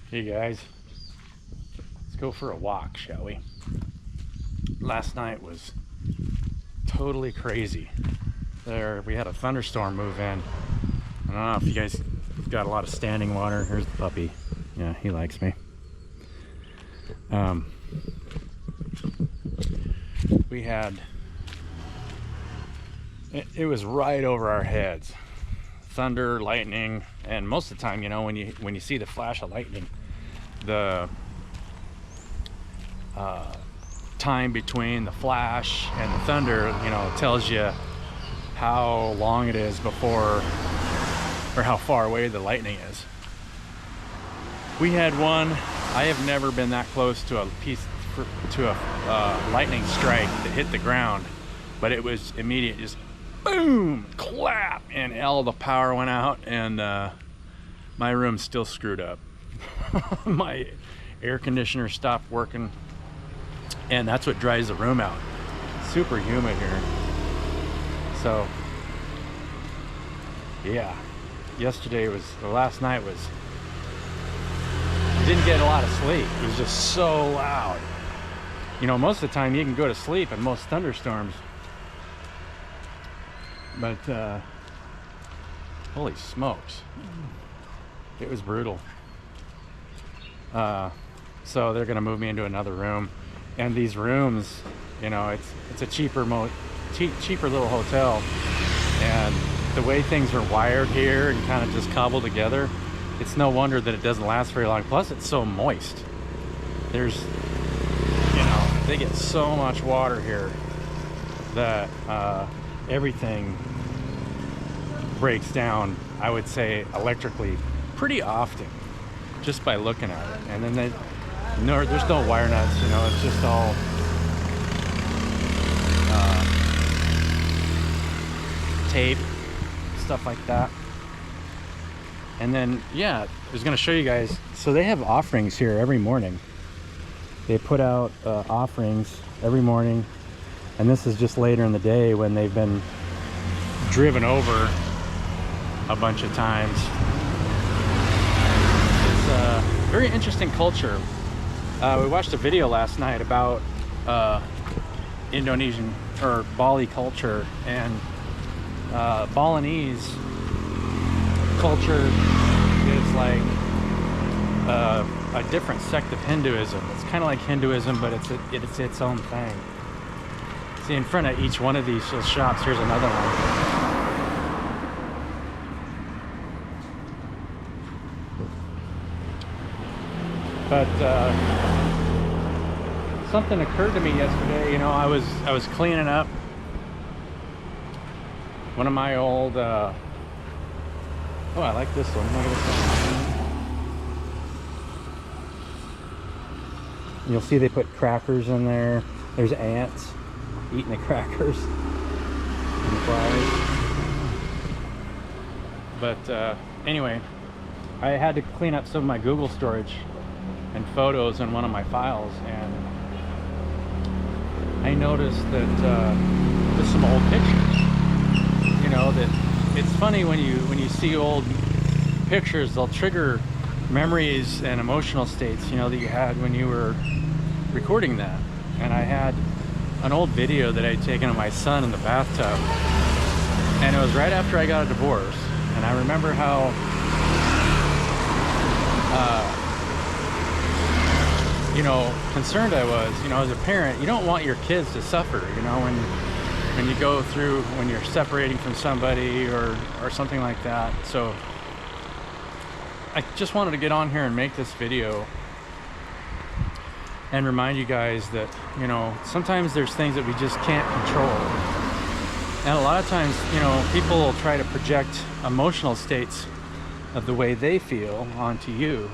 Hey guys, let's go for a walk, shall we? Last night was totally crazy. We had a thunderstorm move in. I don't know if you guys got a lot of standing water. Here's the puppy. Yeah, he likes me. We had it was right over our heads. Thunder, lightning, and most of the time, you know, when you see the flash of lightning, the time between the flash and the thunder, you know, tells you how long it is before, or how far away the lightning is. We had one. I have never been that close to a lightning strike that hit the ground, but it was immediate, just boom, clap, and all the power went out, and my room's still screwed up. My air conditioner stopped working, and that's what dries the room out. Super humid here. So yeah, last night was, didn't get a lot of sleep. It was just so loud. You know, most of the time you can go to sleep in most thunderstorms, but holy smokes, it was brutal. So they're gonna move me into another room, and these rooms, you know, it's a cheaper little hotel, and the way things are wired here and kind of just cobbled together, it's no wonder that it doesn't last very long. Plus it's so moist. There's, you know, they get so much water here that everything breaks down, I would say, electrically pretty often, just by looking at it. And then there's no wire nuts, you know, it's just all tape, stuff like that. And then, yeah, I was going to show you guys. So they have offerings here every morning. They put out offerings every morning, and this is just later in the day when they've been driven over a bunch of times. It's a very interesting culture. We watched a video last night about Indonesian or Bali culture, and Balinese culture is like a different sect of Hinduism. It's kind of like Hinduism, but it's its own thing. See, in front of each one of these shops, here's another one. But something occurred to me yesterday. You know, I was cleaning up one of my old oh, I like this one. Look at this one. You'll see they put crackers in there. There's ants eating the crackers and flies. But anyway, I had to clean up some of my Google storage and photos in one of my files, and I noticed that there's some old pictures. You know, that it's funny when you see old pictures, they'll trigger memories and emotional states, you know, that you had when you were recording that. And I had an old video that I'd taken of my son in the bathtub, and it was right after I got a divorce. And I remember how you know, concerned I was. You know, as a parent, you don't want your kids to suffer, you know, when you go through, when you're separating from somebody or something like that. So I just wanted to get on here and make this video and remind you guys that, you know, sometimes there's things that we just can't control. And a lot of times, you know, people will try to project emotional states of the way they feel onto you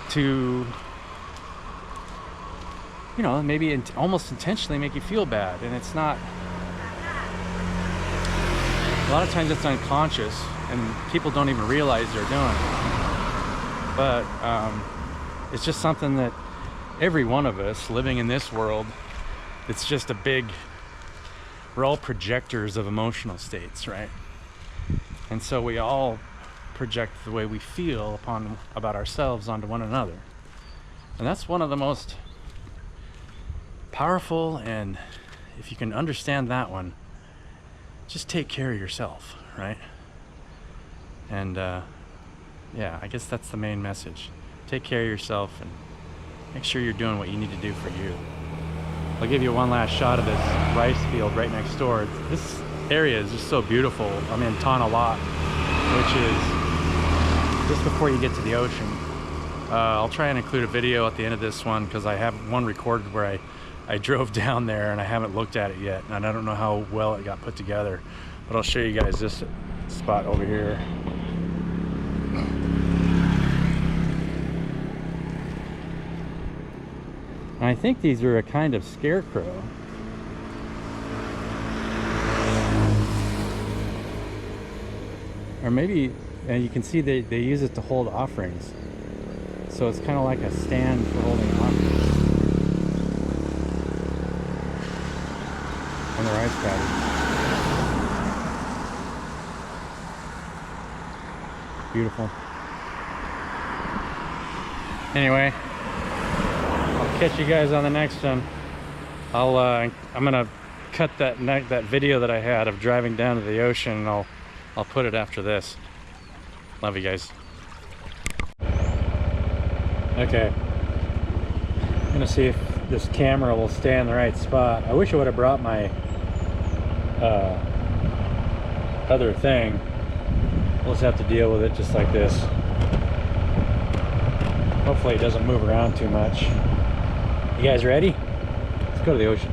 to, you know, maybe almost intentionally make you feel bad. And it's not, a lot of times it's unconscious and people don't even realize they're doing it. But it's just something that every one of us living in this world, it's just a big, we're all projectors of emotional states, right? And so we all project the way we feel about ourselves onto one another. And that's one of the most powerful, and if you can understand that one, just take care of yourself, right? And yeah, I guess that's the main message. Take care of yourself and make sure you're doing what you need to do for you. I'll give you one last shot of this rice field right next door. This area is just so beautiful. I'm in Tana Lot, which is just before you get to the ocean. I'll try and include a video at the end of this one because I have one recorded where I drove down there and I haven't looked at it yet, and I don't know how well it got put together, but I'll show you guys this spot over here. And I think these are a kind of scarecrow. Or maybe, and you can see they use it to hold offerings. So it's kind of like a stand for holding offerings. On the rice paddy. Beautiful. Anyway, I'll catch you guys on the next one. I'm gonna cut that video that I had of driving down to the ocean, and I'll put it after this. Love you guys. Okay, I'm gonna see if this camera will stay in the right spot. I wish I would have brought my other thing. We'll just have to deal with it just like this. Hopefully it doesn't move around too much. You guys ready? Let's go to the ocean.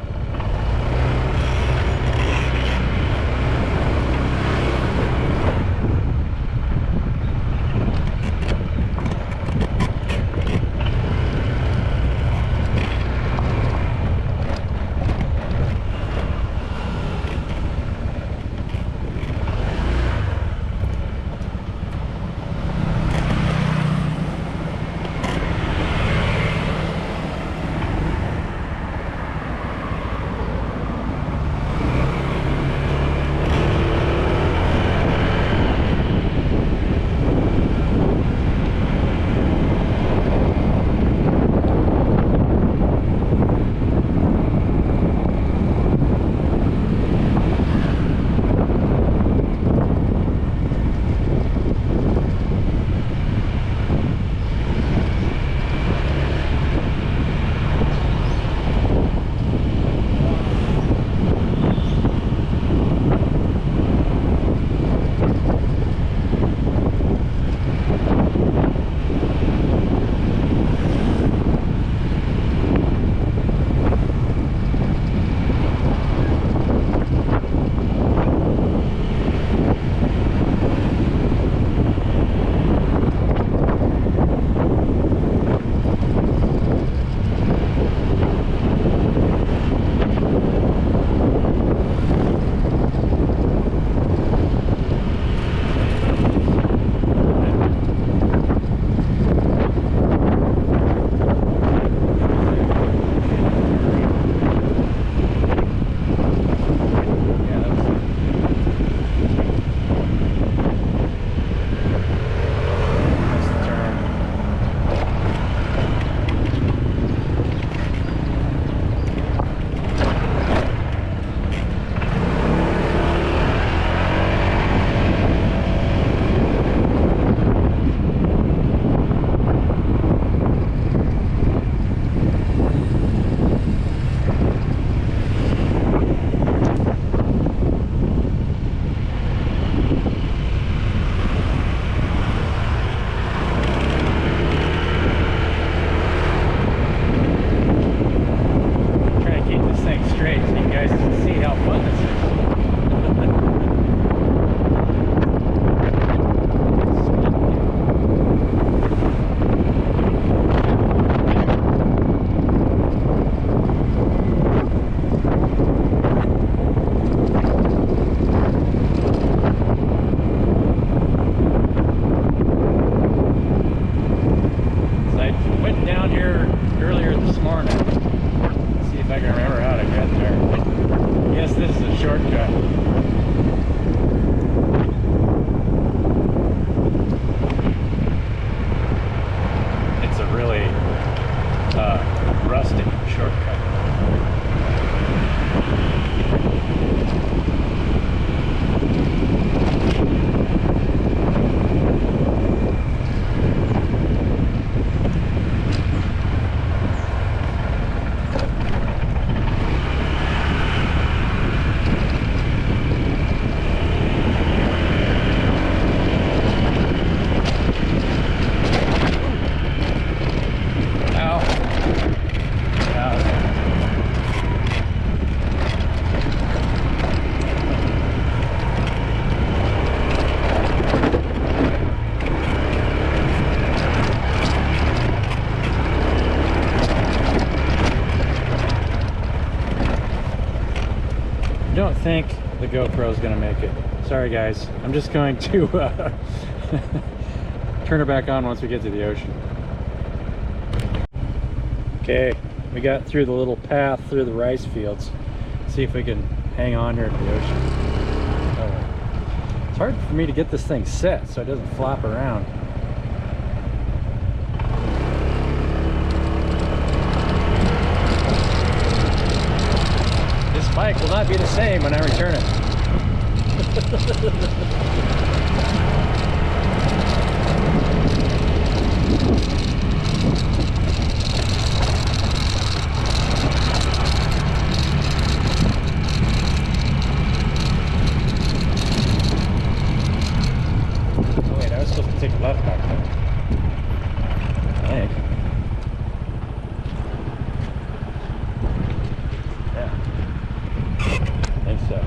think the GoPro's gonna make it. Sorry guys, I'm just going to turn it back on once we get to the ocean. Okay, we got through the little path through the rice fields. See if we can hang on here at the ocean. It's hard for me to get this thing set so it doesn't flop around. This bike will not be the same when I return it. Take a left back there. I think. Yeah. I think so.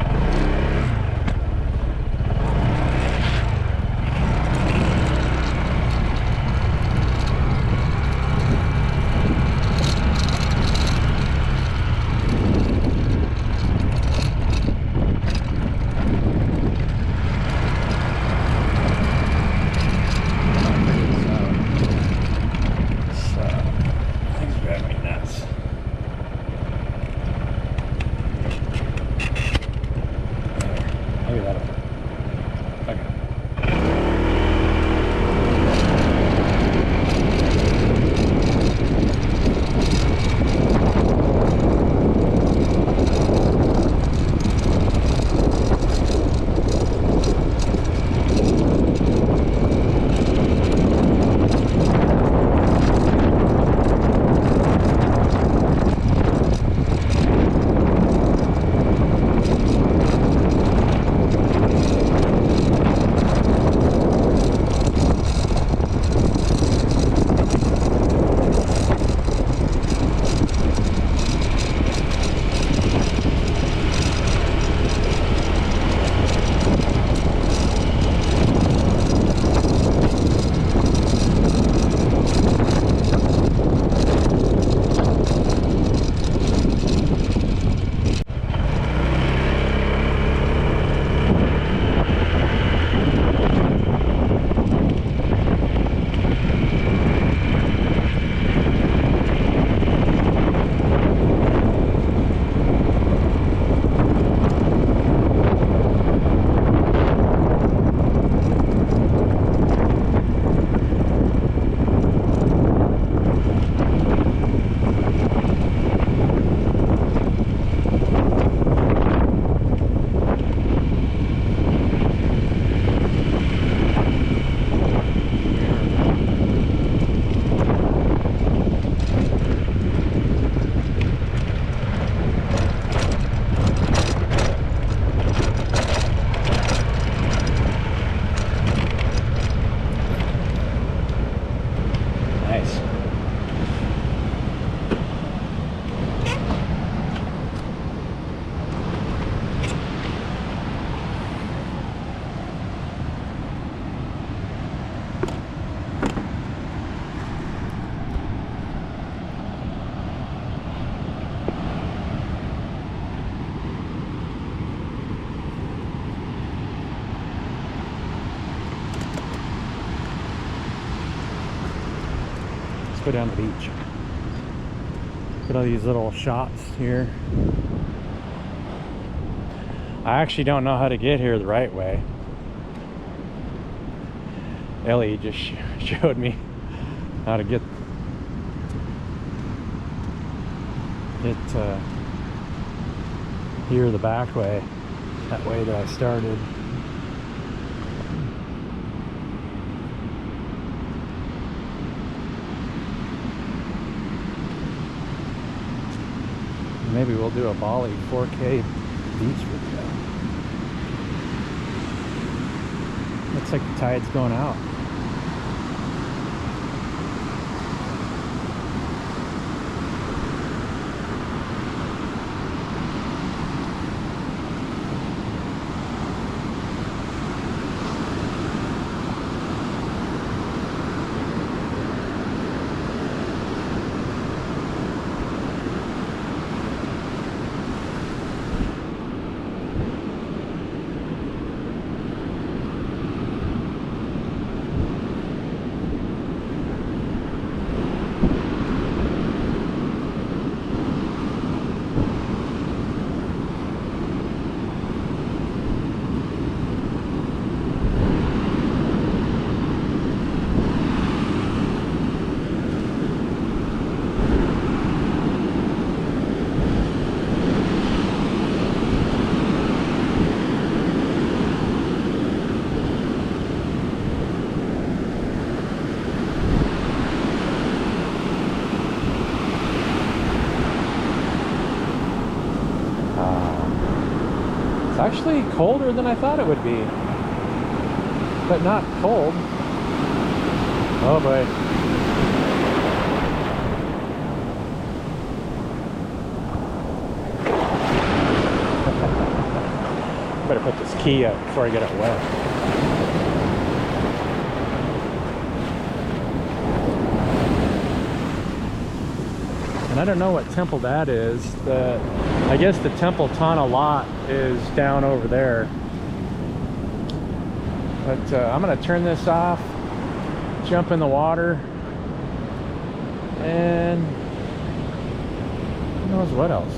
Go down the beach. Look at all these little shops here. I actually don't know how to get here the right way. Ellie just showed me how to get here the back way, that way that I started. Maybe we'll do a Bali 4K beach video. Looks like the tide's going out. actually colder than I thought it would be, but not cold. Oh boy. Better put this key up before I get it wet. And I don't know what temple that is. I guess the Temple Tana lot is down over there. But I'm gonna turn this off, jump in the water, and who knows what else.